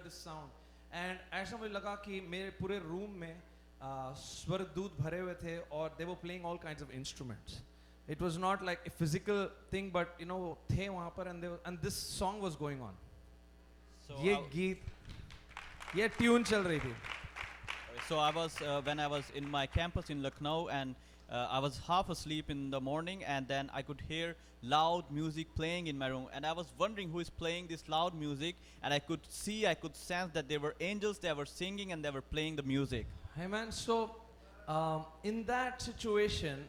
this sound, and ऐसा मुझे लगा कि मेरे पूरे रूम में स्वर्गदूत भरे हुए थे और they were playing all kinds of instruments. It was not like a physical thing, but you know थे वहाँ पर and this song was going on. So ये गीत, ये ट्यून चल रही थी. So I was when I was in my campus in Lucknow, and I was half asleep in the morning, and then I could hear loud music playing in my room, and I was wondering who is playing this loud music, and I could sense that there were angels, they were singing and they were playing the music. Amen. So in that situation,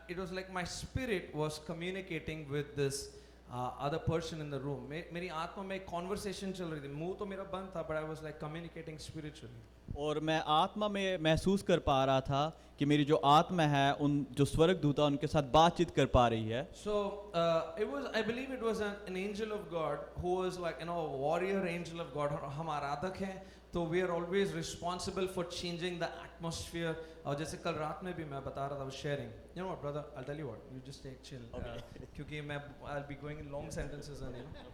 it was like my spirit was communicating with this other person in the room. मेरी आत्मा में एक conversation चल रही थी. मुंह तो मेरा बंद था, but I was like communicating spiritually. और मैं आत्मा में महसूस कर पा रहा था कि मेरी जो आत्मा है उन जो स्वर्गदूत है उनके साथ बातचीत कर पा रही है. So I believe it was an angel of God who was like, you know, a warrior angel of God. हम आराधक हैं, तो we are always responsible for changing the atmosphere. और जैसे कल रात में भी मैं बता रहा था, I was sharing. You know what, brother? I'll tell you what. You just take chill. Okay. क्योंकि मैं I'll be going in long sentences and you know.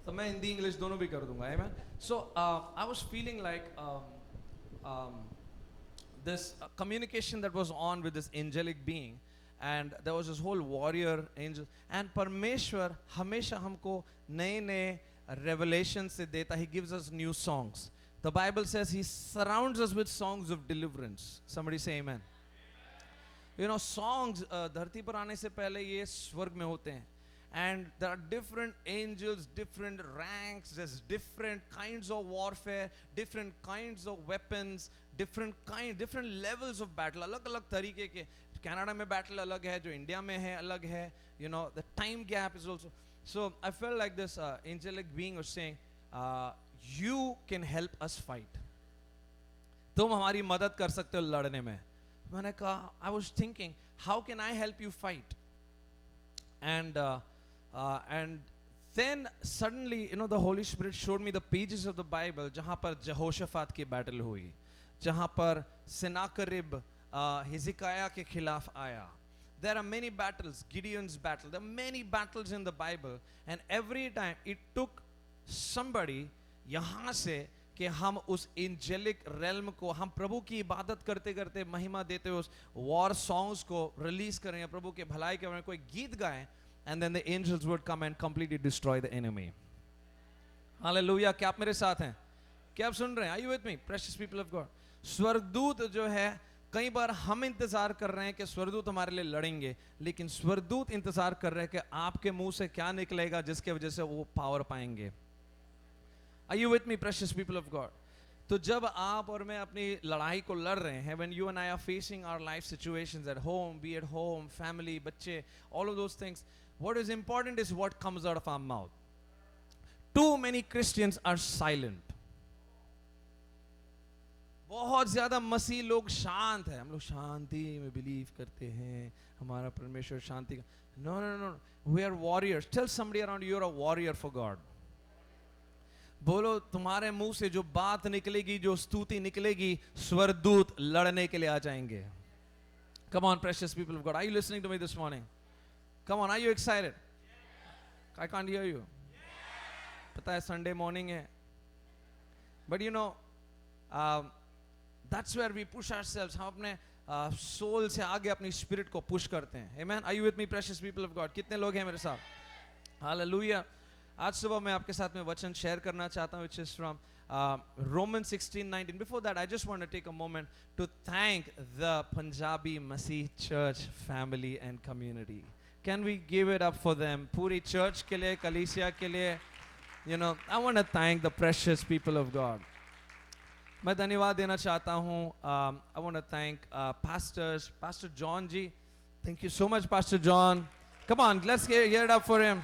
तो मैं हिंदी इंग्लिश दोनों भी कर दूंगा. Amen. So I was feeling like this communication that was on with this angelic being, and there was this whole warrior angel, and परमेश्वर हमेशा हमको नए नए revelation से देता. He gives us new songs. The Bible says he surrounds us with songs of deliverance. Somebody say amen. You know, songs धरती पर आने से पहले ये स्वर्ग में होते हैं. And there are different angels, different ranks, there's different kinds of warfare, different kinds of weapons, different levels of battle. अलग अलग तरीके के. कनाडा में battle अलग है, जो इंडिया में है अलग है. You know, the time gap is also. So I felt like this angelic being was saying, you can help us fight. तुम हमारी मदद कर सकते हो लड़ने में. मैंने कहा, I was thinking, how can I help you fight? And then suddenly, you know, the Holy Spirit showed me the pages of the Bible जहाँ पर जहोशाफात की battle हुई, जहाँ पर सेनाकरिब हिजकिय्याह के खिलाफ आया. There are many battles, Gideon's battle. There are many battles in the Bible, and every time it took somebody यहाँ से कि हम उस angelic realm को, हम प्रभु की इबादत करते करते महिमा देते हुए उस war songs को release करें, प्रभु के भलाई के बारे में कोई गीत गाएं, and then the angels would come and completely destroy the enemy. Hallelujah. क्या आप मेरे साथ हैं? क्या आप सुन रहे हैं? Are you with me, precious people of God? स्वर्गदूत जो है, कई बार हम इंतजार कर रहे हैं कि स्वर्गदूत हमारे लिए लड़ेंगे, लेकिन स्वर्गदूत इंतजार कर रहे हैं कि आपके मुंह से क्या निकलेगा जिसके वजह से वो पावर पाएंगे. Are you with me, precious people of God? तो जब आप और मैं अपनी लड़ाई को लड़ रहे हैं, when you and I are facing our life situations at home, be it home, family, बच्चे, all of those things, what is important is what comes out of our mouth. Too many Christians are silent. बहुत ज़्यादा मसीह लोग शांत हैं. हम लोग शांति में believe करते हैं, हमारा परमेश्वर शांति का. No, no, no, no. We are warriors. Tell somebody around you, you're a warrior for God. बोलो, तुम्हारे मुंह से जो बात निकलेगी, जो स्तुति निकलेगी, स्वर्गदूत लड़ने के लिए आ जाएंगे. Come on, precious people of God. Are you listening to me this morning? Come on, are you excited? I can't hear you. पता है Sunday morning है. But you know, that's where we push ourselves. हम अपने soul से आगे अपनी spirit को push करते हैं. Amen. Are you with me, precious people of God? कितने लोग हैं मेरे साथ? Hallelujah. आज सुबह मैं आपके साथ में वचन शेयर करना चाहता हूँ, which is from Romans 16:19. Before that, I just want to take a moment to thank the Punjabi Masih Church family and community. Can we give it up for them? पूरी church के लिए, कलीसिया के लिए, you know, I want to thank the precious people of God. मैं धन्यवाद देना चाहता हूँ. I want to thank pastors, Pastor John ji. Thank you so much, Pastor John. Come on, let's hear it up for him.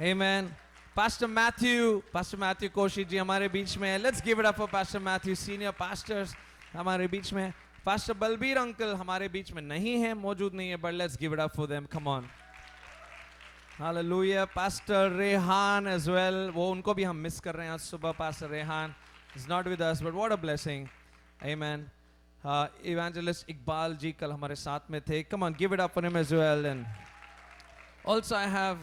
Amen. Pastor Matthew Koshi ji हमारे बीच में है. Let's give it up for Pastor Matthew, senior pastors हमारे बीच में. Pastor Balbir uncle हमारे बीच में नहीं है, मौजूद नहीं है, but let's give it up for them. Come on. Hallelujah. Pastor Rehan as well. वो उनको भी हम मिस कर रहे हैं आज सुबह. Pastor Rehan is not with us, but what a blessing. Amen. Evangelist Iqbal ji कल हमारे साथ में थे. Come on, give it up for him as well. And Also, I have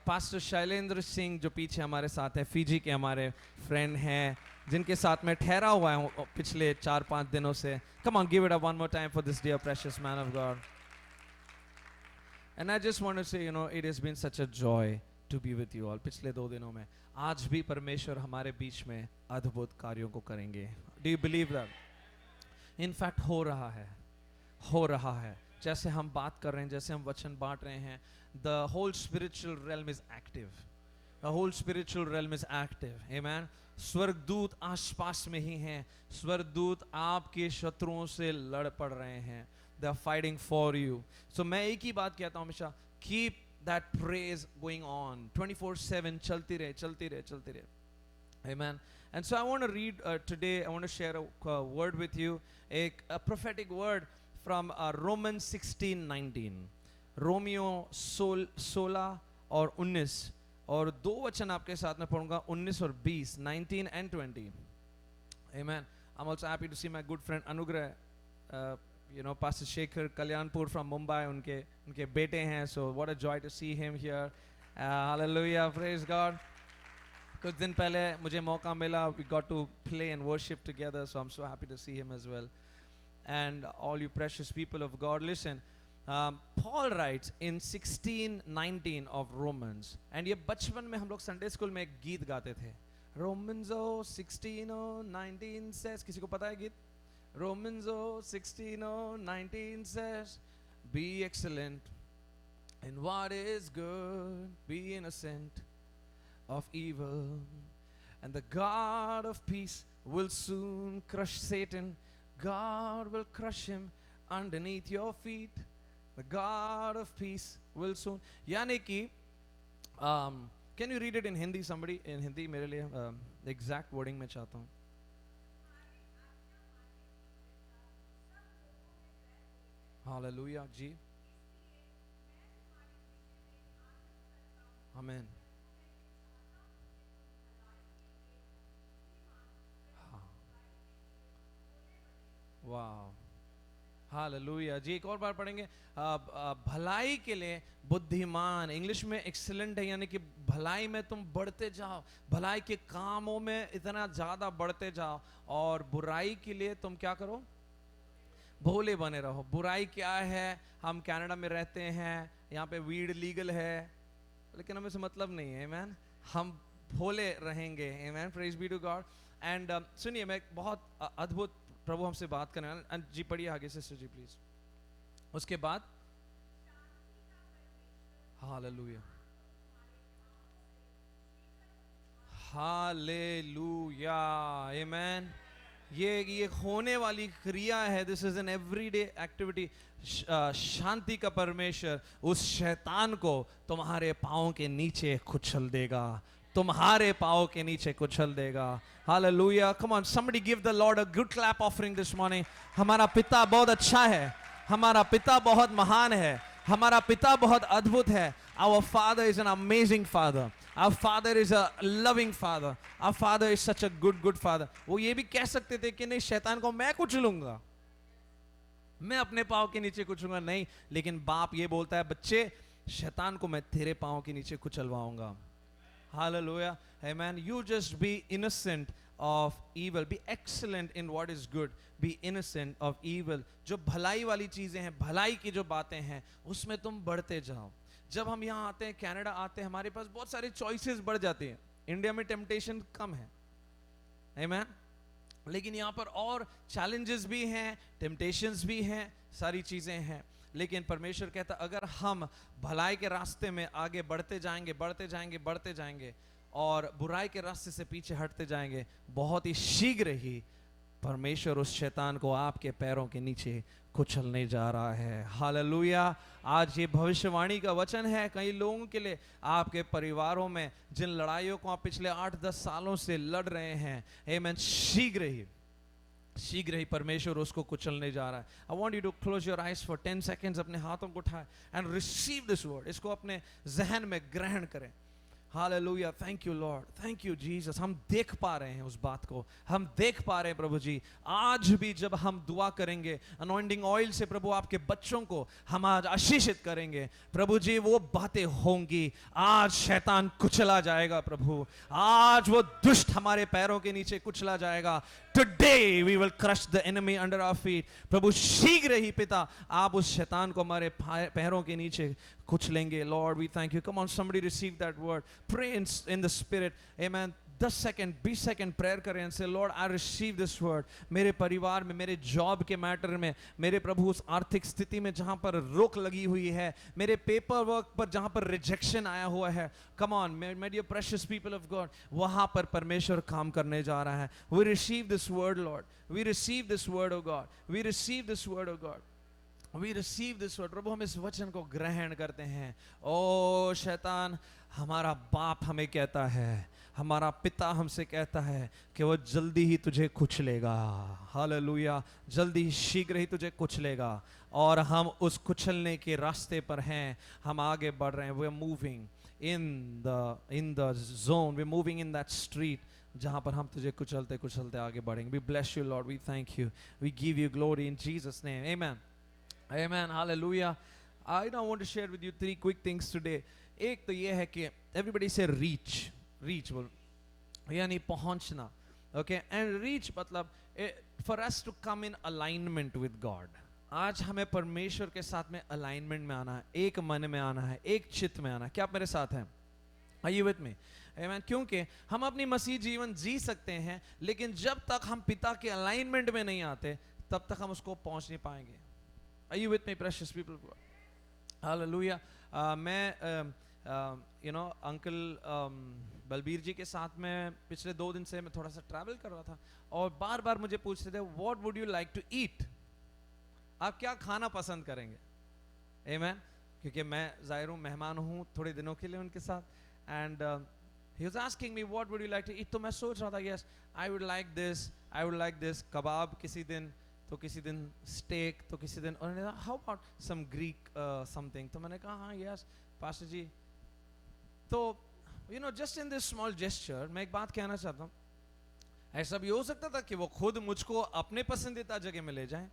Pastor Shailendra Singh जो पीछे हमारे साथ है, फिजी के हमारे फ्रेंड हैं, जिनके साथ मैं ठहरा हुआ हूँ पिछले 4-5 दिनों से. Come on, give it up one more time for this dear precious man of God. And I just want to say, it has been such a joy to be with you all. पिछले 2 दिनों में आज भी परमेश्वर हमारे बीच में अद्भुत कार्यों को करेंगे. Do you believe that? In fact, हो रहा है. जैसे हम बात कर रहे हैं, जैसे हम वचन बांट रहे हैं, the whole spiritual realm is active. The whole spiritual realm is active. Amen. स्वर्गदूत आसपास में ही हैं. स्वर्गदूत आपके शत्रुओं से लड़ पड़ रहे हैं. They are fighting for you. So मैं एक ही बात कहता हूँ हमेशा, keep that praise going on 24/7. चलती रहे. Amen. And so I want to read today, I want to share a word with you, a prophetic word from Romans 16:19. Romeo 16 और 19, और 2 वचन आपके साथ में पढ़ूंगा, 19 और 20, 19 and 20. Amen. I'm also happy to see my good friend Anugrah, Pastor Shekhar Kalyanpur from Mumbai. उनके बेटे हैं, so what a joy to see him here. Hallelujah, praise God. कुछ दिन पहले मुझे मौका मिला, we got to play and worship together, so I'm so happy to see him as well. And all you precious people of God, listen. Paul writes in 16:19 of Romans, and ये बचपन में हम लोग संडे स्कूल में एक गीत गाते थे. Romans 16:19 says, किसी को पता है गीत? Romans 16:19 says, be excellent in what is good, be innocent of evil, and the God of peace will soon crush Satan. God will crush him underneath your feet. The God of peace will soon. यानी कि can you read it in Hindi? Somebody in Hindi मेरे लिए the exact wording मैं चाहता हूँ. Hallelujah जी. Amen. वाह, hallelujah जी. एक और बार पढ़ेंगे. भलाई के लिए बुद्धिमान, इंग्लिश में एक्सीलेंट है, यानी कि भलाई में तुम बढ़ते जाओ, भलाई के कामों में इतना ज्यादा बढ़ते जाओ, और बुराई के लिए तुम क्या करो? भोले बने रहो. बुराई क्या है? हम कनाडा में रहते हैं, यहाँ पे वीड लीगल है, लेकिन हमें से मतलब नहीं है. आमेन. हम भोले रहेंगे. Amen. Praise be to God. And सुनिए, मैं बहुत अद्भुत प्रभु हमसे बात करने वाला. जी पढ़िए आगे सिस्टर जी प्लीज. उसके बाद हालेलुया, हालेलुया, आमेन. ये होने वाली क्रिया है. This is an everyday activity. शांति का परमेश्वर उस शैतान को तुम्हारे पांव के नीचे कुचल देगा, तुम्हारे पांव के नीचे कुचल देगा. Hallelujah. Come on, somebody give the Lord a good clap offering this morning. हमारा पिता बहुत अच्छा है, हमारा पिता बहुत महान है, हमारा पिता बहुत अद्भुत है. Our Father is an amazing Father. Our Father is a loving Father. Our Father is such a good Father. वो ये भी कह सकते थे कि नहीं, शैतान को मैं कुचलूंगा, मैं अपने पाँव के नीचे कुचलूंगा. नहीं, लेकिन बाप ये बोलता है, बच्चे, शैतान को मैं तेरे पाँव के नीचे कुचलवाऊंगा. Hallelujah. Amen. You just be innocent of evil. Be excellent in what is good. Be innocent of evil. जो भलाई वाली चीजें हैं, भलाई की जो बातें हैं, उसमें तुम बढ़ते जाओ. जब हम यहाँ आते हैं, कनाडा आते हैं, हमारे पास बहुत सारी चॉइसेस बढ़ जाती हैं. इंडिया में टेम्पटेशन कम है. Amen. लेकिन यहाँ पर और चैलेंजेस भी हैं, टेम्पटेशंस भी हैं, सारी चीजें हैं. लेकिन परमेश्वर कहता, अगर हम भलाई के रास्ते में आगे बढ़ते जाएंगे और बुराई के रास्ते से पीछे हटते जाएंगे, बहुत ही शीघ्र ही परमेश्वर उस शैतान को आपके पैरों के नीचे कुचलने जा रहा है. हालेलुया. आज ये भविष्यवाणी का वचन है कई लोगों के लिए, आपके परिवारों में जिन लड़ाइयों को आप पिछले 8-10 सालों से लड़ रहे हैं, आमेन, शीघ्र ही परमेश्वर उसको कुचलने जा रहा है. I want you to close your eyes for 10 seconds. अपने हाथों को उठाए एंड रिसीव दिस वर्ड. इसको अपने जहन में ग्रहण करें. Hallelujah, thank you Lord, thank you Jesus. हम देख पा रहे हैं उस बात को, हम देख पा रहे हैं प्रभु जी। आज भी जब हम दुआ करेंगे अनॉइंटिंग ऑयल से प्रभु आपके बच्चों को हम आज आशीषित करेंगे प्रभु जी, वो बातें होंगी। आज शैतान कुचला जाएगा प्रभु, आज वो दुष्ट हमारे पैरों के नीचे कुचला जाएगा। Today we will crush the enemy under our feet. प्रभु शीघ्र ही पिता आप उस शैतान को हमारे पैरों के नीचे कुचलेंगे। Lord, we thank you. Come on, somebody receive that word. Pray in the spirit. Amen. 10 second 20 second prayer करें and say Lord I receive this word. मेरे परिवार में, मेरे जॉब के मैटर में, मेरे प्रभु उस आर्थिक स्थिति में जहां पर रोक लगी हुई है, मेरे पेपर वर्क पर जहां पर रिजेक्शन आया हुआ है, come on my dear precious people of God, वहां पर परमेश्वर काम करने जा रहा है। We receive this word Lord. We receive this word oh God. We receive this word oh God. We receive this word. प्रभु हम इस वचन को ग्रहण करते हैं। ओ शैतान, हमारा बाप हमें कहता है, हमारा पिता हमसे कहता है कि वो जल्दी ही तुझे कुचलेगा। हालेलुया, जल्दी ही शीघ्र ही तुझे कुचलेगा। और हम उस कुचलने के रास्ते पर हैं, हम आगे बढ़ रहे हैं। We are moving in the zone, we are moving in that street जहां पर हम तुझे कुचलते कुचलते आगे बढ़ेंगे। We bless you lord, we thank you, we give you glory in Jesus name, amen. Amen, hallelujah. I now want to share with you 3 quick things today. एक तो ये है कि everybody say reach बोल, यानी पहुंचना, okay? And reach मतलब for us to come in alignment with God. आज हमें परमेश्वर के साथ में alignment में आना है, एक मन में आना है, एक चित्त में आना है। क्या आप मेरे साथ हैं? Are you with me? Amen. क्योंकि हम अपनी मसीह जीवन जी सकते हैं, लेकिन जब तक हम पिता के alignment में नहीं आते, तब तक हम उसको पहुंच नहीं पाएंगे। Are you with me, precious people of God? Hallelujah. मैं अंकल बलबीर जी के साथ में पिछले 2 दिन से मैं थोड़ा सा ट्रैवल कर रहा था और बार बार मुझे पूछते थे what would you like to eat, आप क्या खाना पसंद करेंगे? आमेन। क्योंकि मैं जाहिर हूँ, मेहमान हूँ थोड़े दिनों के लिए उनके साथ, and he was asking me what would you like to eat. तो मैं सोच रहा था yes I would like this kebab किसी दिन, तो किसी दिन स्टेक, तो किसी दिन how about some Greek something. तो मैंने कहा हाँ यस पास्टर जी। तो you know just in this small gesture मैं एक बात कहना चाहता हूँ, ऐसा भी हो सकता था कि वो खुद मुझको अपने पसंदीदा जगह में ले जाए।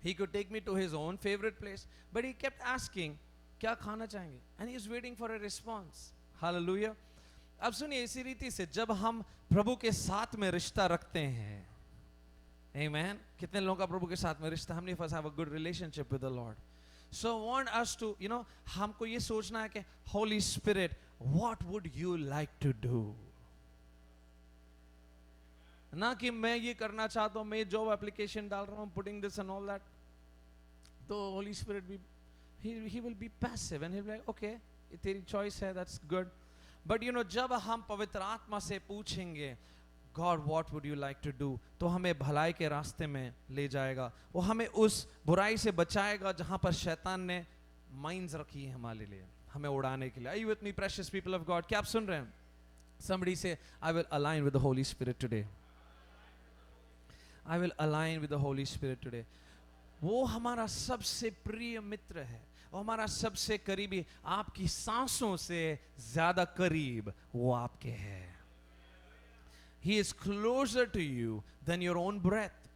He could take me to his own favorite place, but he kept asking क्या खाना चाहेंगे, and he is waiting for a response. Hallelujah. अब सुनिए, इसी रीति से जब हम प्रभु के साथ में रिश्ता रखते हैं, Amen. कितने लोगों का प्रभु के साथ में रिश्ता? How many of us have a good relationship with the Lord? So I want us to, you know, हमको ये सोचना है कि Holy Spirit, what would you like to do? ना कि मैं ये करना चाहता हूँ, मैं जॉब एप्लीकेशन डाल रहा हूँ, putting this and all that. तो Holy Spirit भी, he will be passive and he'll be like, okay, ये तेरी choice है, that's good. But you know, जब हम पवित्र आत्मा से पूछेंगे, God, what would you like to do? तो हमें भलाई के रास्ते में ले जाएगा, वो हमें उस बुराई से बचाएगा जहां पर शैतान ने माइंस रखी है हमारे लिए, हमें उड़ाने के लिए। Are you with me, precious people of God? क्या आप सुन रहे हैं? Somebody say, I will align with the Holy Spirit today. I will align with the Holy Spirit today. वो हमारा सबसे प्रिय मित्र है, वो हमारा सबसे करीबी, आपकी सांसों से ज्यादा करीब वो आपके है। He is closer to you than your own breath.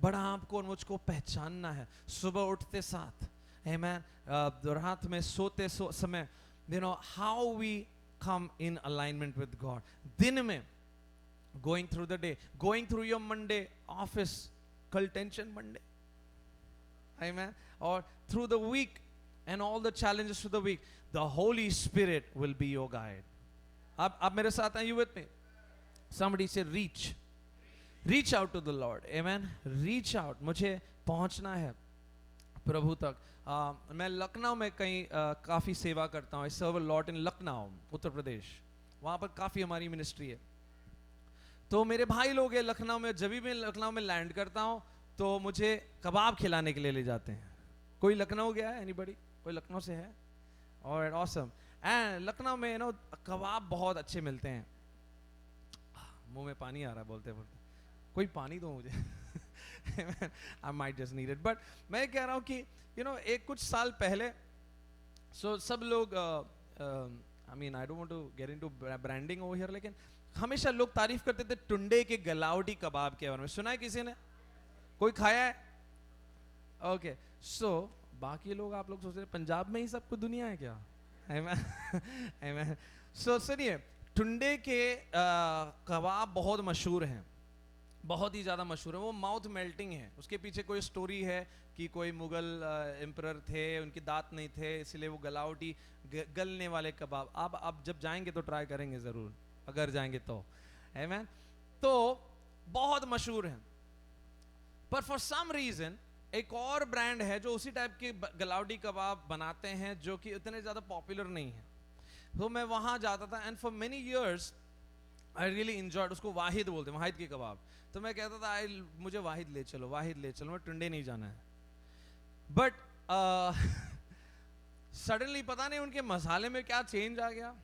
बड़ा आपको और मुझको पहचानना है सुबह उठते साथ, amen, रात में सोते समय, you know how we come in alignment with God. दिन में going through the day, going through your Monday office, कल tension Monday, amen, or through the week and all the challenges of the week, the Holy Spirit will be your guide. आप मेरे साथ हैं? You with me? Somebody say reach out to the Lord, amen. Reach out. मुझे पहुंचना है प्रभु तक। मैं लखनऊ में कहीं काफ़ी सेवा करता हूँ। I serve a lot in Lucknow, Uttar Pradesh. वहाँ पर काफ़ी हमारी मिनिस्ट्री है। तो मेरे भाई लोग हैं लखनऊ में, जब भी मैं लखनऊ में लैंड करता हूँ तो मुझे कबाब खिलाने के लिए ले जाते हैं। कोई लखनऊ गया है? एनीबडी? कोई लखनऊ से है? और ऑसम। एंड लखनऊ में यू नो कबाब बहुत अच्छे मिलते हैं। मुंह में पानी आ रहा है बोलते बोलते, कोई पानी दो मुझे। I might just need it. But मैं कह रहा हूँ कि you know एक कुछ साल पहले सब लोग I mean I don't want to get into branding over here, लेकिन हमेशा लोग तारीफ करते थे टुंडे के गलावटी कबाब के बारे में। सुना है किसी ने? कोई खाया है? ओके, सो बाकी लोग, आप लोग सोच रहे पंजाब में ही सब कुछ दुनिया है क्या? सो सुनिए, टुंडे के कबाब बहुत मशहूर हैं, बहुत ही ज़्यादा मशहूर है। वो माउथ मेल्टिंग है। उसके पीछे कोई स्टोरी है कि कोई मुगल एम्परर थे, उनके दांत नहीं थे, इसलिए वो गलावटी गलने वाले कबाब। आप जब जाएंगे तो ट्राई करेंगे ज़रूर, अगर जाएंगे तो, आमेन। तो बहुत मशहूर है। पर फॉर सम रीज़न एक और ब्रांड है जो उसी टाइप के गलावटी कबाब बनाते हैं, जो कि इतने ज़्यादा पॉपुलर नहीं है। तो मैं वहाँ जाता था, and for many years I really enjoyed. उसको वाहिद बोलते हैं, वाहिद के कबाब। तो मैं कहता था मुझे वाहिद ले चलो, वाहिद ले चलो, मैं टुंडे नहीं जाना है। बट सडनली पता नहीं उनके मसाले में क्या चेंज आ गया,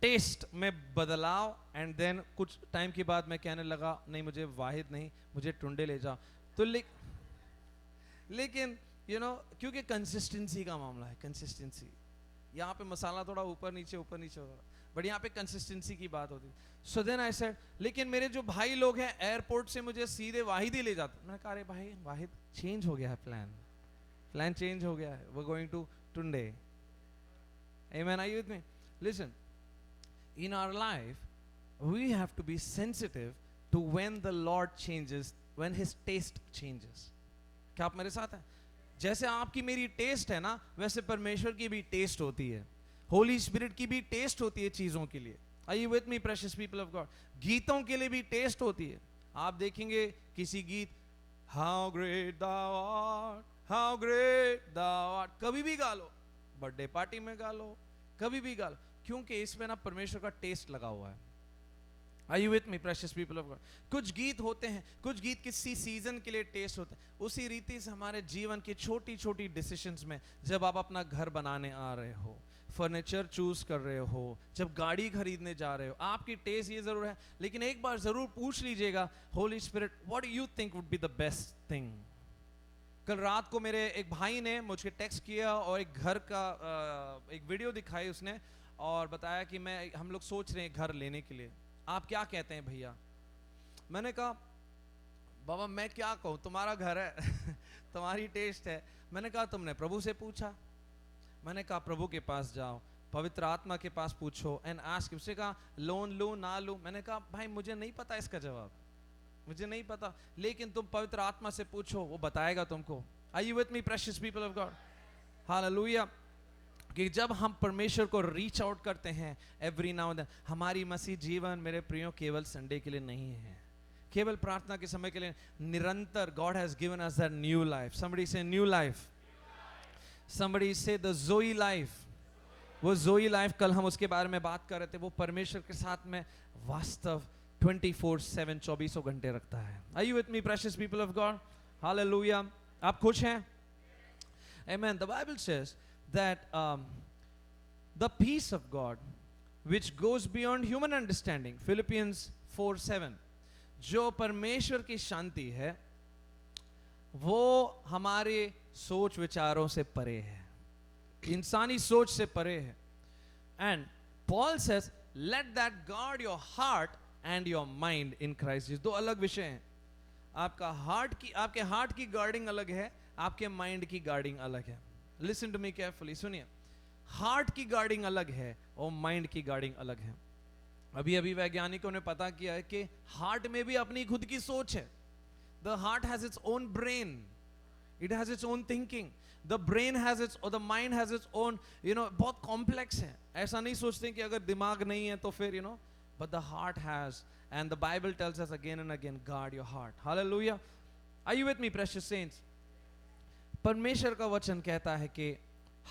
टेस्ट में बदलाव, एंड देन कुछ टाइम के बाद मैं कहने लगा नहीं, मुझे वाहिद नहीं, मुझे टुंडे ले जाओ। तो लेकिन यू नो, क्योंकि कंसिस्टेंसी का मामला है, कंसिस्टेंसी। यहाँ पे मसाला थोड़ा ऊपर नीचे होगा, बट यहाँ पे कंसिस्टेंसी की बात होती। सो देन आई सेड, लेकिन मेरे जो भाई लोग हैं एयरपोर्ट से मुझे सीधे वाहिद ही ले जाते। मैंने कहा अरे भाई, वाहिद चेंज हो गया है, प्लान चेंज हो गया है, वी गोइंग टू टुंडे। Amen, are you with me? Listen, in our life we have to be sensitive to when the Lord changes, when his taste changes. क्या आप मेरे साथ हैं? जैसे आपकी मेरी टेस्ट है ना, वैसे परमेश्वर की भी टेस्ट होती है, होली स्पिरिट की भी टेस्ट होती है चीजों के लिए। Are you with me, precious people of God? गीतों के लिए भी टेस्ट होती है। आप देखेंगे किसी गीत, How great thou art, how great thou art, कभी भी गा लो, बर्थडे पार्टी में गा लो, कभी भी गा लो, क्योंकि इसमें ना परमेश्वर का टेस्ट लगा हुआ है। Are you with me, precious people of God? कुछ गीत होते हैं, कुछ गीत किसी सीजन के लिए टेस्ट होते हैं। उसी रीति से हमारे जीवन की छोटी छोटी डिसीजंस में, जब आप अपना घर बनाने आ रहे हो, फर्नीचर चूज कर रहे हो, जब गाड़ी खरीदने जा रहे हो, आपकी टेस्ट ये जरूर है, लेकिन एक बार जरूर पूछ लीजिएगा, Holi spirit, what do you think would be the best thing? कल रात को मेरे एक भाई ने मुझे टेक्स्ट किया और एक घर का एक वीडियो दिखाई उसने, और बताया कि हम लोग सोच रहे हैं घर लेने के लिए, आप क्या कहते हैं भैया? मैंने कहा बाबा मैं क्या कहूँ, तुम्हारा घर है तुम्हारी टेस्ट है। मैंने कहा तुमने प्रभु से पूछा? मैंने कहा प्रभु के पास जाओ, पवित्र आत्मा के पास पूछो, एंड आस्क। उससे कहा लोन लूँ ना लूँ? मैंने कहा भाई मुझे नहीं पता इसका जवाब, मुझे नहीं पता, लेकिन तुम पवित्र आत्मा से पूछो, वो बताएगा तुमको। Are you with me, precious people of God? Hallelujah. कि जब हम परमेश्वर को रीच आउट करते हैं एवरी नाउ एंड देन, हमारी मसीह जीवन मेरे प्रियो केवल संडे के लिए नहीं है, केवल प्रार्थना के समय के लिए, निरंतर God has given us that new life. Somebody से न्यू लाइफ, समबडी से द जोई लाइफ। वो जोई लाइफ, कल हम उसके बारे में बात कर रहे थे, वो परमेश्वर के साथ में वास्तव 24/7 24 घंटे रखता है। Are you with me, precious people of God? Hallelujah. आप खुश हैं? Amen. The Bible says that the peace of God which goes beyond human understanding, Philippians 4:7, जो परमेश्वर की शांति है वो हमारे सोच विचारों से परे है, इंसानी सोच से परे है। And Paul says let that guard your heart and your mind in Christ Jesus। दो अलग विषय हैं, आपका आपके हार्ट की गार्डिंग अलग है, आपके माइंड की गार्डिंग अलग है। लिसन टू मी केयरफुली, सुनिए, हार्ट की गार्डिंग अलग है और माइंड की गार्डिंग अलग है। अभी अभी वैज्ञानिकों ने पता किया है कि हार्ट में भी अपनी खुद की सोच है। The heart has its own brain, it has its own thinking, the brain has its, और the mind has its own, बहुत कॉम्प्लेक्स है। ऐसा नहीं सोचते कि अगर दिमाग नहीं है तो फिर but the heart has, and the Bible tells us again and again, guard your heart. Hallelujah. Are you with me, precious saints? परमेश्वर का वचन कहता है कि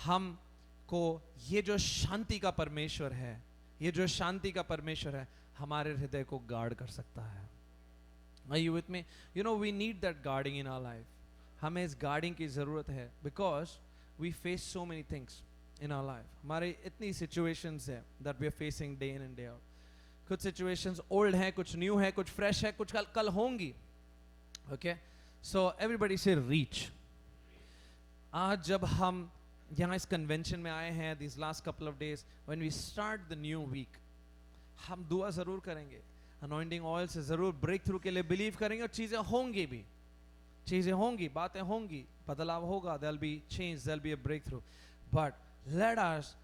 हमको ये जो शांति का परमेश्वर है, ये जो शांति का परमेश्वर है, हमारे हृदय को गार्ड कर सकता है। Are you with me? We need that guarding in our life. हमें इस गार्डिंग की जरूरत है, because we face so many things in our life. हमारे इतनी situations है that we are facing day in and day out. कुछ situations old है, कुछ न्यू है, कुछ फ्रेश है, कुछ कल होंगी। ओके, सो एवरीबडी से रीच। आज जब हम यहाँ इस कन्वेंशन में आए हैं these last couple of days when we start the new week, हम दुआ जरूर करेंगे, अनॉइंटिंग ऑयल से जरूर ब्रेक थ्रू के लिए बिलीव करेंगे, और चीजें होंगी भी, चीजें होंगी, बातें होंगी, बदलाव होगा, there'll be change, there'll be a breakthrough. But let us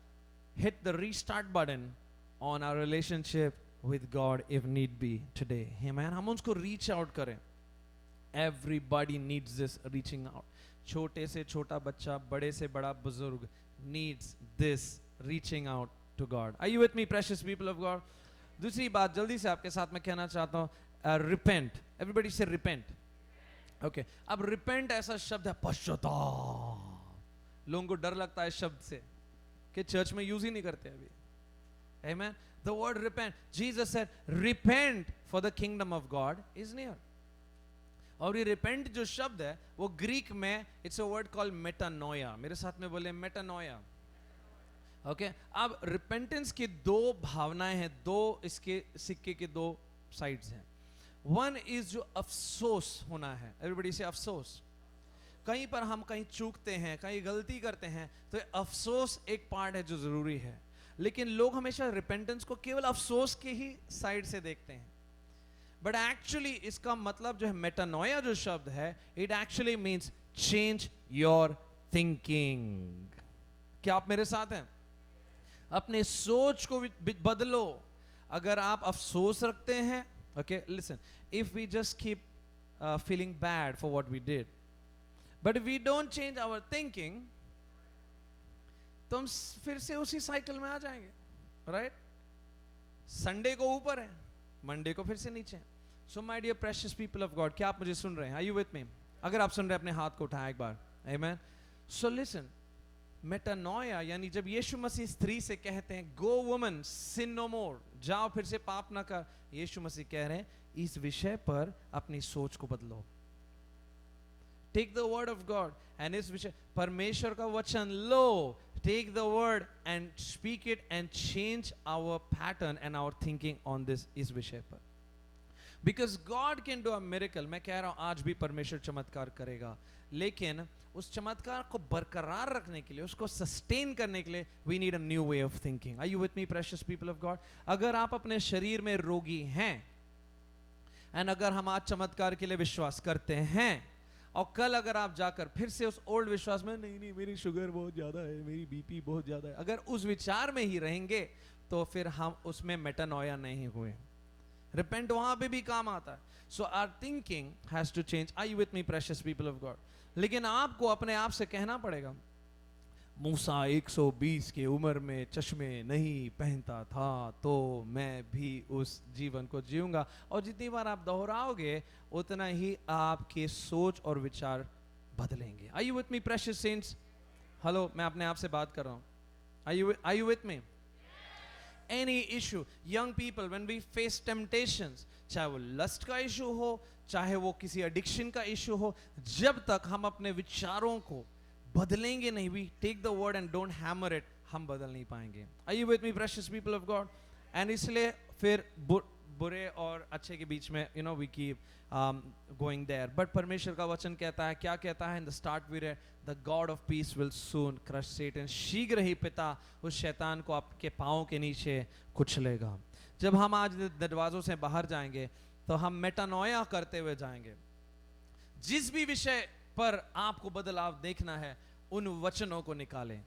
hit the restart button on our relationship with God if need be today. Amen. हम उसको reach out करें. Everybody needs this reaching out. छोटे से छोटा बच्चा, बड़े से बड़ा बुजुर्ग needs this reaching out to God. Are you with me, precious people of God? दूसरी बात जल्दी से आपके साथ मैं कहना चाहता हूँ, repent. Everybody say repent. Okay. अब repent ऐसा शब्द है, पश्चाताप. लोगों को डर लगता है इस शब्द से कि चर्च में यूज ही नहीं करते अभी. Amen. The word repent. Jesus said, repent for the kingdom of God is near. और ये repent जो शब्द है वो ग्रीक में it's a word called metanoia. मेरे साथ में बोले metanoia. Okay. अब repentance की दो भावनाएं हैं, दो इसके सिक्के के दो साइड्स हैं. One is जो अफसोस होना है. Everybody say अफसोस. कहीं पर हम कहीं चूकते हैं, कहीं गलती करते हैं, तो अफसोस एक पार्ट है जो जरूरी है. लेकिन लोग हमेशा रिपेंटेंस को केवल अफसोस के ही साइड से देखते हैं. बट एक्चुअली इसका मतलब जो है मेटानोया जो शब्द है, it actually means change your thinking. क्या आप मेरे साथ हैं? अपने सोच को बदलो. अगर आप अफसोस रखते हैं, okay listen, if we just keep feeling bad for what we did, but we don't change our thinking, तो हम फिर से उसी साइकिल में आ जाएंगे. राइट? संडे को ऊपर है, मंडे को फिर से नीचे. So my dear precious people of God, क्या आप मुझे सुन रहे हैं? Are you with me? अगर आप सुन रहे हैं अपने हाथ को उठाएं एक बार. आमेन. सो लिसन, मेटानोया यानी जब यीशु मसीह स्त्री से कहते हैं गो वुमन सिन नो मोर, जाओ फिर से पाप ना कर, यीशु मसीह कह रहे हैं इस विषय पर अपनी सोच को बदलो. Take the word of God and इस विषय, परमेश्वर का वचन लो, take the word and speak it and change our pattern and our thinking on this इस विषय पर. Because God can do a miracle. मैं कह रहा हूँ आज भी परमेश्वर चमत्कार करेगा, लेकिन उस चमत्कार को बरकरार रखने के लिए, उसको सस्टेन करने के लिए we need a new way of thinking. Are you with me, precious people of God? अगर आप अपने शरीर में रोगी हैं, and अगर हम आज चमत्कार के लिए विश्वास करते हैं, और कल अगर आप जाकर फिर से उस ओल्ड विश्वास में, नहीं नहीं मेरी शुगर बहुत ज्यादा है, मेरी बीपी बहुत ज्यादा है, अगर उस विचार में ही रहेंगे, तो फिर हम उसमें मेटानोया नहीं हुए. रिपेंट वहां पे भी काम आता है. So our thinking has to change. Are you with me, precious people of God? लेकिन आपको अपने आप से कहना पड़ेगा, मूसा 120 की उम्र में चश्मे नहीं पहनता था, तो मैं भी उस जीवन को जीऊंगा. और जितनी बार आप दोहराओगे उतना ही आपके सोच और विचार बदलेंगे. Are you with me, precious saints? Hello, मैं अपने आप से बात कर रहा हूँ. Are you with me? Any issue, young people, when we face temptations, चाहे वो लस्ट का इशू हो, चाहे वो किसी एडिक्शन का इशू हो, जब तक हम अपने विचारों को बदलेंगे नहीं, we take the word and don't hammer it, हम बदल नहीं पाएंगे. Are you with me, precious people of God? And इसलिए फिर बुरे और अच्छे के बीच में, you know, we keep going there. But परमेश्वर का वचन कहता है, क्या कहता है? In the start we read, the God of peace will soon crush Satan. शीघ्र ही पिता उस शैतान को आपके पाँव के नीचे कुचलेगा. जब हम आज दरवाजों से बाहर जाएंगे, तो हम मेटानोया करते हुए जाएंगे. जिस भी विषय पर आपको बदलाव देखना है, उन वचनों को निकालें,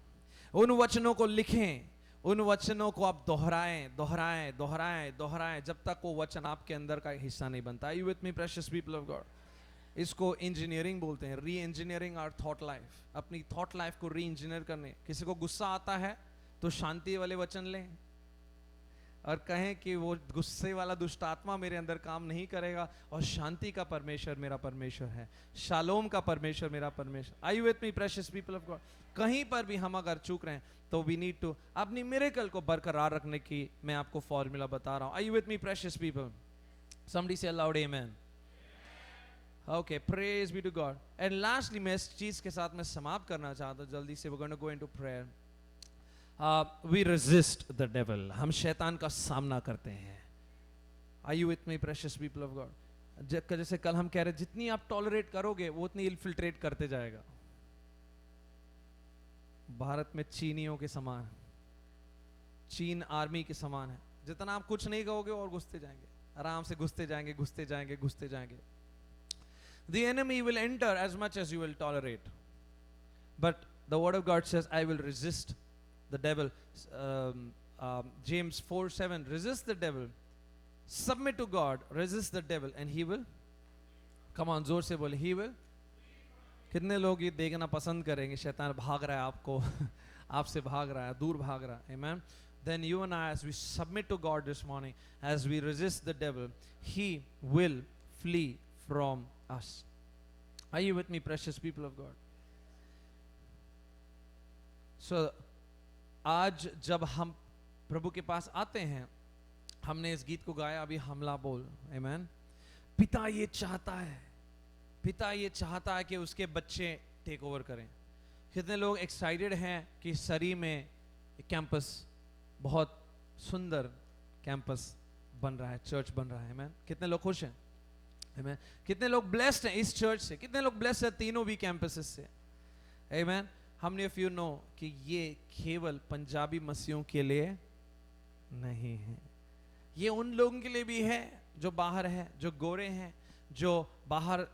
उन वचनों को लिखें, उन वचनों को आप दोहराएं दोहराएं दोहराएं दोहराएं जब तक वो वचन आपके अंदर का हिस्सा नहीं बनता. Are you with me, precious people of God? इसको इंजीनियरिंग बोलते हैं, re engineering our thought life. अपनी थॉट लाइफ को री इंजीनियर करने. किसी को गुस्सा आता है तो शांति वाले वचन लें और कहें कि वो गुस्से वाला दुष्ट आत्मा मेरे अंदर काम नहीं करेगा, और शांति का परमेश्वर मेरा परमेश्वर है, शालोम का परमेश्वर मेरा परमेश्वर. Are you with me, precious people of God? कहीं पर भी हम अगर चूक रहे हैं, तो we need to अपनी मिरेकल को बरकरार रखने की मैं आपको फॉर्मूला बता रहा हूँ. Are you with me, precious people? Somebody say aloud amen. Okay, praise be to God. And lastly, मैं इस चीज के साथ मैं समाप्त करना चाहता हूँ जल्दी से. We're going to go into prayer. We resist the devil. हम शैतान का सामना करते हैं. Are you with me, precious people of God? जैसे कल हम कह रहे, जितनी आप टॉलरेट करोगे वो उतनी इन्फिल्ट्रेट करते जाएगा. भारत में चीनियों के समान, चीन आर्मी के समान है। जितना आप कुछ नहीं कहोगे और घुसते जाएंगे, आराम से घुसते जाएंगे, घुसते जाएंगे, घुसते जाएंगे। The enemy will enter as much as you will tolerate, but the word of God says, I will resist the devil. James 4:7, resist the devil, submit to God, resist the devil and he will, come on जोर से बोले, he will। कितने लोग ये देखना पसंद करेंगे शैतान भाग रहा है आपको आपसे भाग रहा है, दूर भाग रहा है। Amen. Then you and I, as we submit to God this morning, as we resist the devil, he will flee from us. Are you with me, precious people of God? So आज जब हम प्रभु के पास आते हैं, हमने इस गीत को गाया अभी, हमला बोल। Amen. पिता ये चाहता है, पिता ये चाहता है कि उसके बच्चे टेक ओवर करें। कितने लोग एक्साइटेड हैं कि सरी में एक कैंपस, बहुत सुंदर कैंपस बन रहा है, चर्च बन रहा है। आमेन। कितने लोग खुश हैं? आमेन। कितने लोग ब्लेस्ड हैं इस चर्च से? कितने लोग ब्लेस्ड हैं तीनों भी कैंपसेस से? आमेन। How many of you know कि ये केवल पंजाबी मसीहों के लिए नहीं है, ये उन लोगों के लिए भी है जो बाहर है, जो गोरे हैं, जो बाहर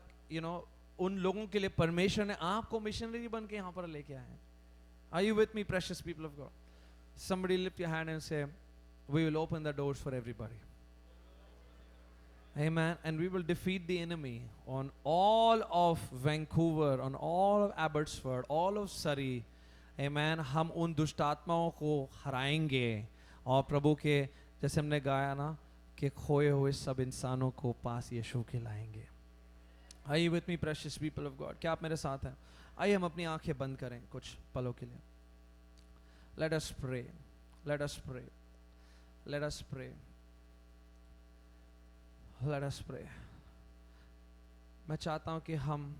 उन लोगों के लिए परमेश्वर ने आपको मिशनरी बन के यहाँ पर लेके आए हैं। Are you with me, precious people of God? Somebody lift your hand and say, we will open the doors for everybody. Amen. And we will defeat the enemy on all of Vancouver, on all of Abbotsford, all of Surrey. Amen. हम उन दुष्ट आत्माओं को हराएंगे और प्रभु के, जैसे हमने गाया ना, कि खोए हुए सब इंसानों को पास यीशु के लाएंगे। Are you with me, precious people of God? क्या आप मेरे साथ हैं? आइए हम अपनी आंखें बंद करें कुछ पलों के लिए। Let us pray. Let us pray. Let us pray. Let us pray. मैं चाहता हूं कि हम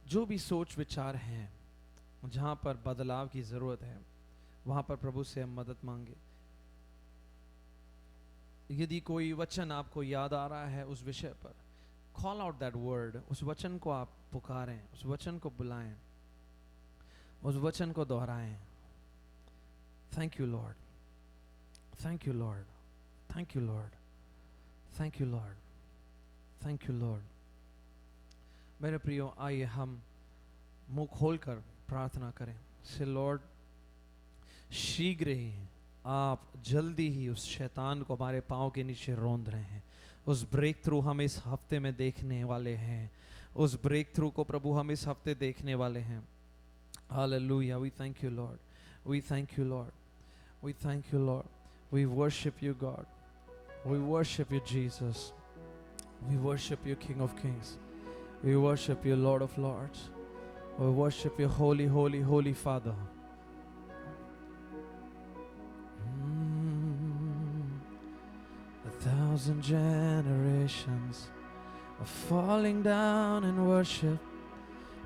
जो भी सोच विचार हैं, जहां पर बदलाव की जरूरत है, वहां पर प्रभु से हम मदद मांगे। यदि कोई वचन आपको याद आ रहा है उस विषय पर, call out that word, उस वचन को आप पुकारें, उस वचन को बुलाएं, उस वचन को दोहराएं। Thank you, Lord. Thank you, Lord. Thank you, Lord. Thank you, Lord. Thank you, Lord. मेरे प्रियो, आइए हम मुंह खोलकर प्रार्थना करें। Say, Lord, शीघ्र ही आप जल्दी ही उस शैतान को हमारे पाँव के नीचे रौंद रहे हैं। उस ब्रेक थ्रू हम इस हफ्ते में देखने वाले हैं, उस ब्रेक थ्रू को प्रभु हम इस हफ्ते देखने वाले हैं। Hallelujah. We thank you, Lord. We thank you, Lord. We thank you, Lord. We worship you, God. We worship you, Jesus. We worship you, King of Kings. We worship you, Lord of Lords. We worship you, Holy, Holy, Holy Father. A thousand generations are falling down in worship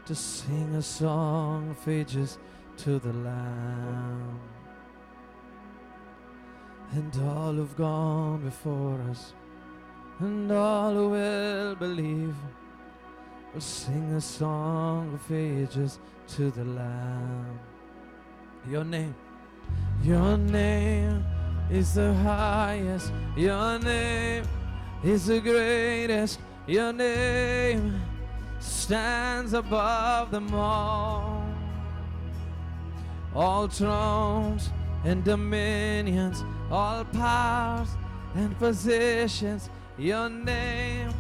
to sing a song of ages to the Lamb. And all who've gone before us, and all who will believe, will sing a song of ages to the Lamb. Your name is the highest, your name is the greatest, your name stands above them all. All thrones and dominions, all powers and positions, your name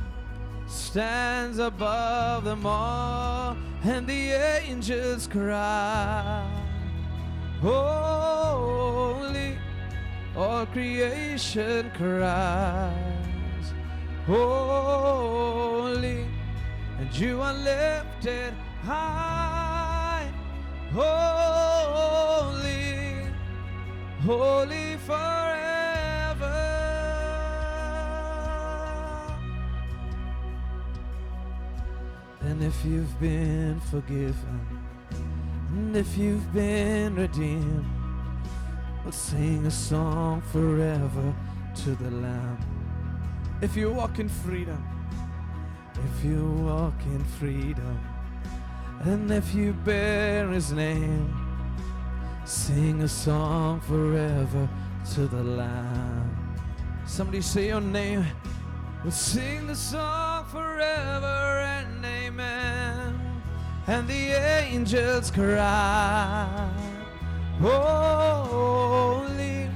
stands above them all. And the angels cry, holy, all creation cries, holy, and you are lifted high, holy, holy forever. And if you've been forgiven, and if you've been redeemed, we'll sing a song forever to the Lamb. If you walk in freedom, if you walk in freedom, And if you bear his name, sing a song forever to the Lamb. Somebody say your name. We'll sing the song forever and amen. And the angels cry, holy,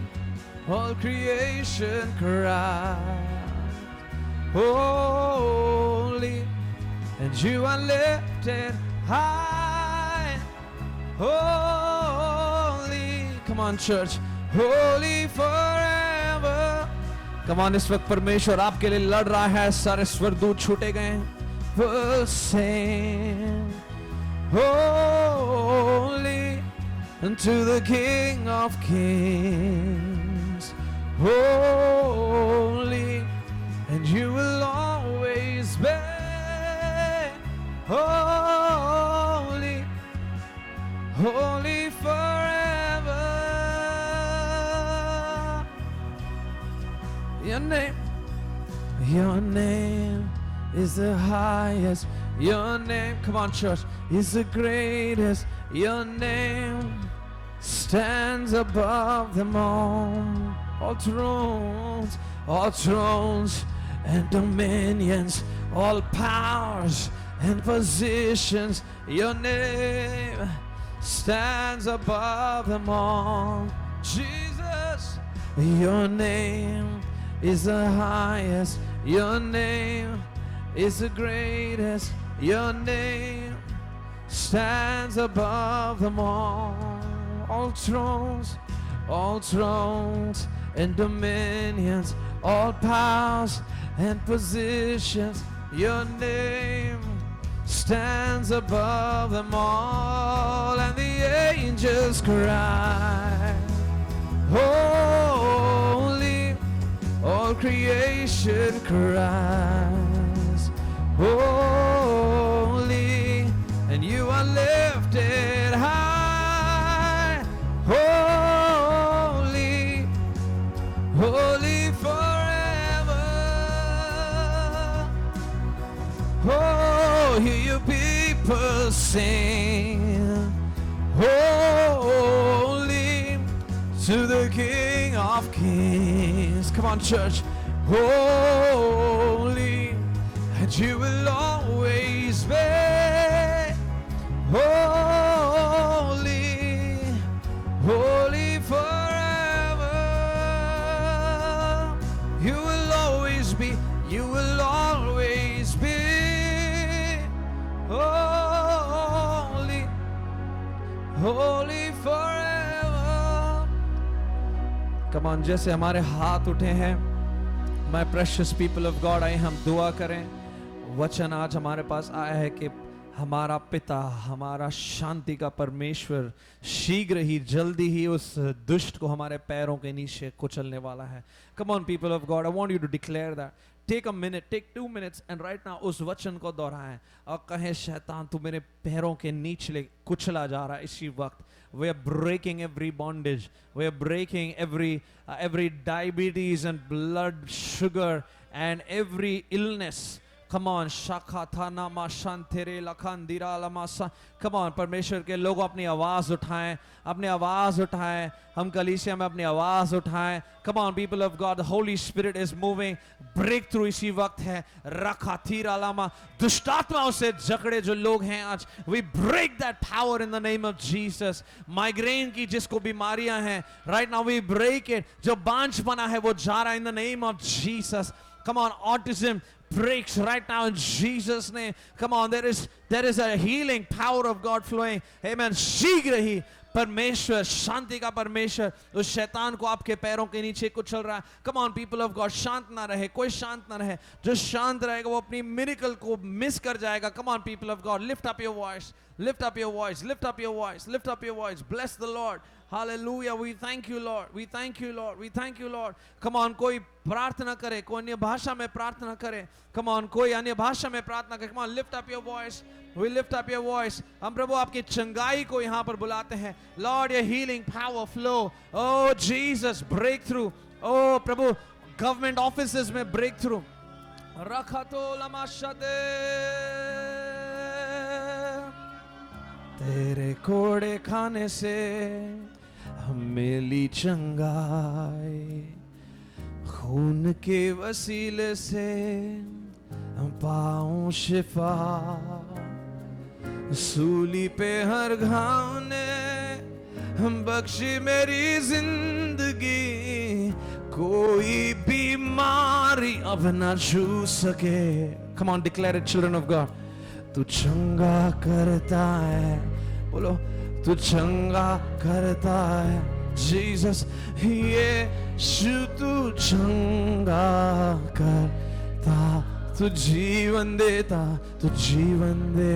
all creation cries, holy, and you are lifted high, holy. Come on, church. Holy forever. Come on, इस वक्त परमेश्वर आपके लिए लड़ रहा है. सारे स्वर्गदूत छूटे गए. We'll sing holy unto the King of Kings, holy, and you will always be holy, holy forever. Your name is the highest. Your name, come on, church, is the greatest. Your name stands above them all. All thrones and dominions, all powers and positions. Your name stands above them all. Jesus, your name is the highest. Your name is the greatest. Your name stands above them all. All thrones and dominions, all powers and positions. Your name stands above them all. And the angels cry, holy, all creation cries, holy, and you are lifted high, holy, holy forever. Oh, hear you people sing, holy to the King of Kings. Come on, church. Holy, and you will always be holy, holy forever. You will always be, you will always be holy, holy forever. Come on, जैसे हमारे हाथ उठे हैं, my precious people of God, आइए हम दुआ करें. वचन आज हमारे पास आया है कि हमारा पिता, हमारा शांति का परमेश्वर शीघ्र ही, जल्दी ही उस दुष्ट को हमारे पैरों के नीचे कुचलने वाला है. Come on, people of God, I want you to declare that. Take a minute, take 2 minutes, and right now उस वचन को दोहराएं और कहें, शैतान तू मेरे पैरों के नीचे कुचला जा रहा है इसी वक्त. We are breaking every bondage. We are breaking every diabetes and blood sugar and every illness. Come on, shakha thana ma shantere lakhandira lamasa. Come on, परमेश्वर के लोगों अपनी आवाज उठाएं, अपनी आवाज उठाएं. हम कलीसिया में अपनी आवाज उठाएं. Come on, people of God, the Holy Spirit is moving. Breakthrough इसी वक्त है. रखाथीरा लामा, दुष्टात्माओं से जकड़े जो लोग हैं आज, we break that power in the name of Jesus. Migraine की जिसको बीमारियां हैं, right now we break it. जो बांझ बना है वो जा रहा है in the name of Jesus. Come on, autism breaks right now in Jesus' name. Come on, there is a healing power of God flowing. Amen. शीघ्र ही परमेश्वर, शांति का परमेश्वर उस शैतान को आपके पैरों के नीचे कुचल रहा है. Come on, people of God, शांत ना रहे, कोई शांत ना रहे. जो शांत रहेगा वो अपनी मिरेकल को मिस कर जाएगा. Come on, people of God, lift up your voice, lift up your voice, lift up your voice, lift up your voice. Bless the Lord. Hallelujah. We thank you, Lord. We thank you, Lord. We thank you, Lord. Come on, कोई प्रार्थना करे, कोई अन्य भाषा में प्रार्थना करे. Come on, कोई अन्य भाषा में प्रार्थना करे. Come on, lift up your voice. We lift up your voice. हम प्रभु आपकी चंगाई को यहाँ पर बुलाते हैं. Lord, your healing power flow. Oh Jesus, breakthrough. Oh Prabhu, government offices में breakthrough. रखा तो लमाशदे. तेरे कोड़े खाने से मिली चंगाई, खून के वसीले से पाऊं शिफा, सूली पे हर घाव ने बख्शी मेरी जिंदगी, कोई बीमारी अब ना छू सके. Come on, declare it, children of God. तू चंगा करता है, बोलो तू चंगा करता है. Jesus, यीशु तू चंगा करता, तू जीवन देता, तू जीवन दे,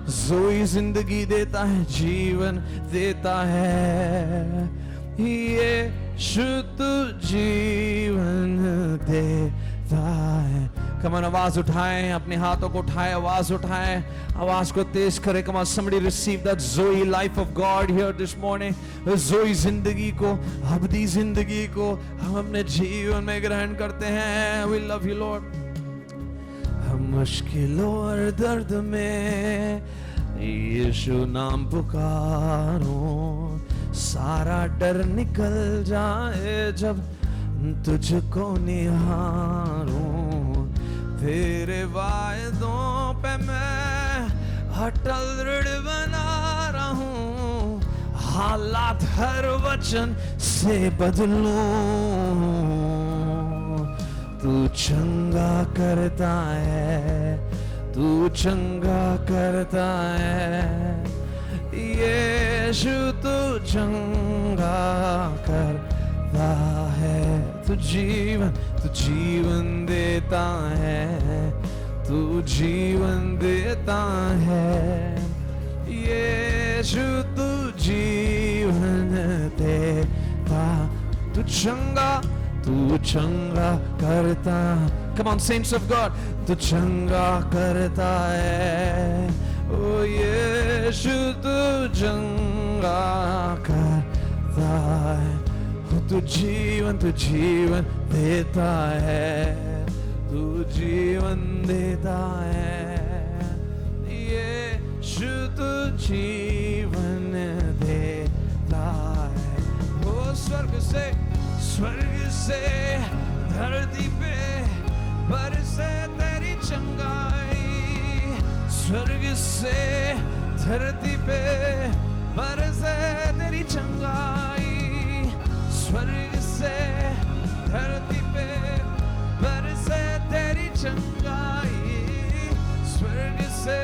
जोई जिंदगी देता है, जीवन देता है. यीशु तू जीवन देता है. Come on, आवाज उठाएं, अपने हाथों को उठाएं, आवाज उठाएं, आवाज को तेज करें. Come on, somebody receive that Zoe life of God here this morning. Zoe जिंदगी को, अब्दी जिंदगी को हम अपने जीवन में ग्रहण करते हैं. We love you, Lord. हम मुश्किलों और दर्द में यीशु नाम पुकारो, सारा डर निकल जाए जब तुझको निहारूं. तेरे वायदों पे मैं अटल दृढ़ बना रहूं, हालात हर वचन से बदलूं. तू चंगा करता है, तू चंगा करता है. यीशु तू चंगा करता है. तू जीवन देता है, तू जीवन देता है. यीशु तू जीवन देता, तू चंगा करता. Come on, saints of God, तू चंगा करता है. ओ यीशु तू चंगा करता है. तू जीवन देता है, तू जीवन देता है. यीशु तू जीवन देता है. ओ स्वर्ग से धरती पे बरसे तेरी चंगाई, स्वर्ग से धरती पे बरसे तेरी चंगाई, स्वर्ग से धरती पे बरसे तेरी चंगाई, स्वर्ग से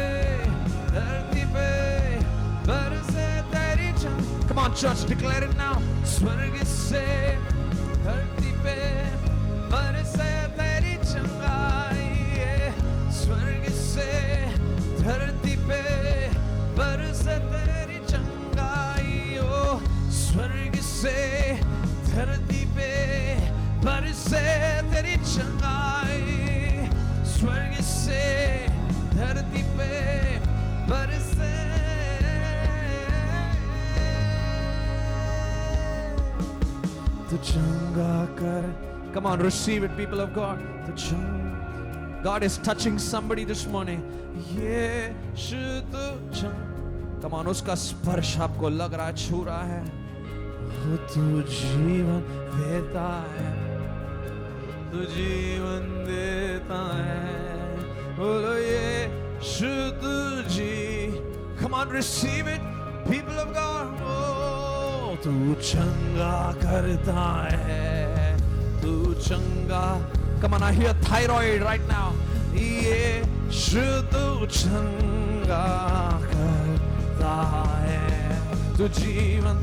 धरती पे बरसे तेरी चंगाई. Come on, church, declare it now. स्वर्ग से धरती पे बरसे तेरी चंगाई, स्वर्ग से धरती पे बरसे तेरी चंगाई. ओ स्वर्ग से धरती पे बरसे तेरी चंगाई, स्वर्ग से धरती पे बरसे. तू चंगा कर. Come on, receive it, people of God. तू चंगा. God is touching somebody this morning. यीशु तू चंगा. Come on, उसका स्पर्श आपको लग रहा है, छू रहा है. तू जीवन देता है, तू जीवन देता है. बोलो यीशु तू जी. Come on, receive it, people of God. Oh, तू चंगा करता है, तू चंगा. Come on, I hear thyroid right now. यीशु तू चंगा करता है. तू जीवन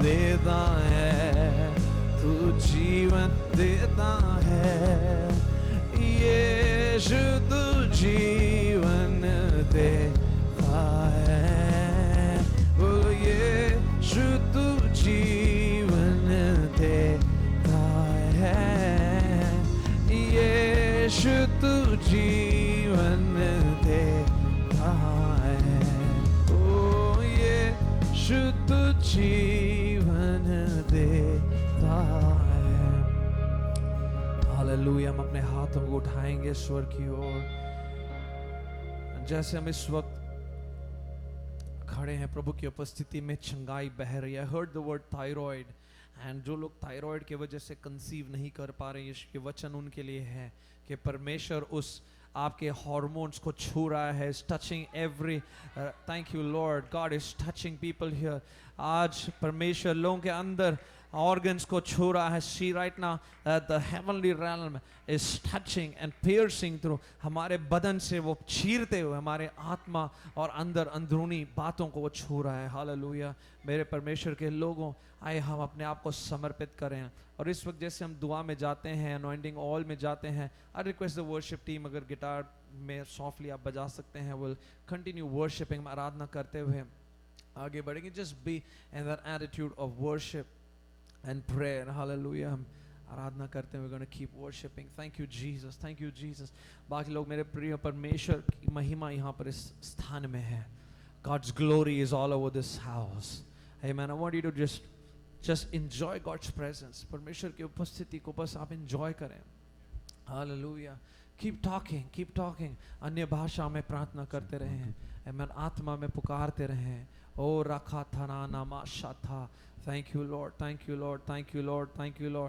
देता है, तू जीवन देता है. यीशु तू जीवन देता है. ओ यीशु तू जीवन देता है. यीशु तू जीवन देता है. ओ यीशु तू जीवन देता है. हालेलुया. हम अपने हाथों को उठाएंगे स्वर की ओर. जैसे हम इस वक्त खड़े हैं प्रभु की उपस्थिति में, चंगाई बह रही है. I heard the word thyroid. And जो लोग थायराइड की वजह से कंसीव नहीं कर पा रहे, यीशु के वचन उनके लिए है कि परमेश्वर उस आपके हार्मोन्स को छू रहा है. Is touching every, thank you Lord, God is touching people here. आज परमेश्वर लोगों के अंदर organs को छू रहा है. See right now that the heavenly realm is touching and piercing through. हमारे बदन से वो चीरते हुए हमारे आत्मा और अंदर अंदरूनी बातों को वो छू रहा है. हालेलुया. मेरे परमेश्वर के लोगों, आए हम अपने आप को समर्पित करें. और इस वक्त जैसे हम दुआ में जाते हैं, अनॉइंटिंग ऑल में जाते हैं, I request the worship team, अगर गिटार में सॉफ्टली आप बजा सकते हैं, विल कंटिन्यू वर्शिपिंग, आराधना करते हुए आगे बढ़ेंगे. Just be in that attitude of worship and prayer. Hallelujah. हम आराधना करते हैं. We're going to keep worshiping. Thank you Jesus. Thank you Jesus. बाकी लोग, मेरे प्रिय परमेश्वर की महिमा यहाँ पर इस स्थान में है. God's glory is all over this house. Amen. I want you to just enjoy God's presence. परमेश्वर की उपस्थिति को बस आप enjoy करें. Hallelujah. Keep talking. Keep talking. अन्य भाषा में प्रार्थना करते रहें. Amen. आत्मा में पुकारते रहें. ओ रखा था ना नामा शाथा. Thank you Lord. Thank you Lord. Thank you Lord. Thank you Lord.